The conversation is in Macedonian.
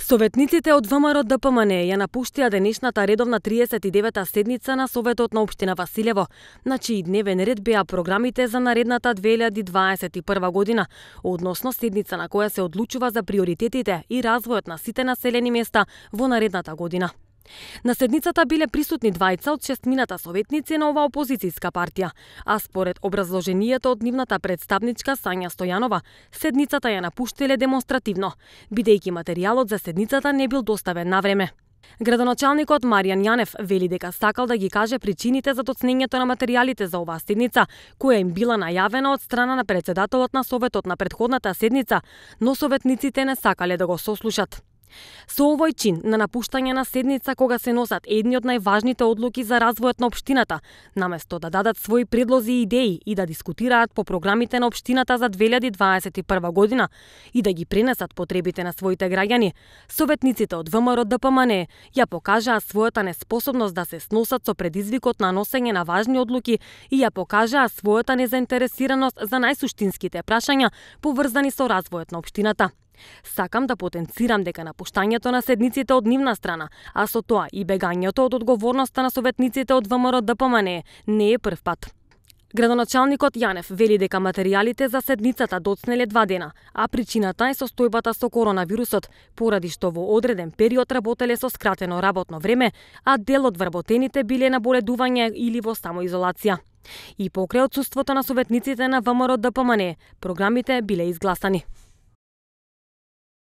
Советниците од ВМРО ДПМН ја напуштија денешната редовна 39-та седница на Советот на општина Василево, на чиј дневен ред беа програмите за наредната 2021 година, односно седница на која се одлучува за приоритетите и развојот на сите населени места во наредната година. На седницата биле присутни двајца од шестмината советници на оваа опозицијска партија, а според образложението од нивната представничка Сања Стојанова, седницата ја напуштиле демонстративно, бидејќи материјалот за седницата не бил доставен на време. Градоначалникот Маријан Јанев вели дека сакал да ги каже причините за доцнењето на материјалите за оваа седница, која им била најавена од страна на председателот на Советот на претходната седница, но советниците не сакале да го сослушат. Со овој чин на напуштање на седница кога се носат едни од најважните одлуки за развојот на општината, наместо да дадат своји предлози и идеи и да дискутираат по програмите на општината за 2021 година и да ги пренесат потребите на своите граѓани, советниците од ВМРО ДПМН ја покажаа својата неспособност да се сносат со предизвикот на носење на важни одлуки и ја покажаа својата незаинтересираност за најсуштинските прашања поврзани со развојот на општината. Сакам да потенцирам дека напуштањето на седниците од нивна страна, а со тоа и бегањето од одговорноста на советниците од ВМРО ДПМН не е прв пат. Градоначалникот Јанев вели дека материјалите за седницата доцнеле 2 дена, а причината е состојбата со коронавирусот, поради што во одреден период работеле со скратено работно време, а дел од вработените биле на боледување или во самоизолација. И покрај отсуството на советниците на ВМРО ДПМН, програмите биле изгласани.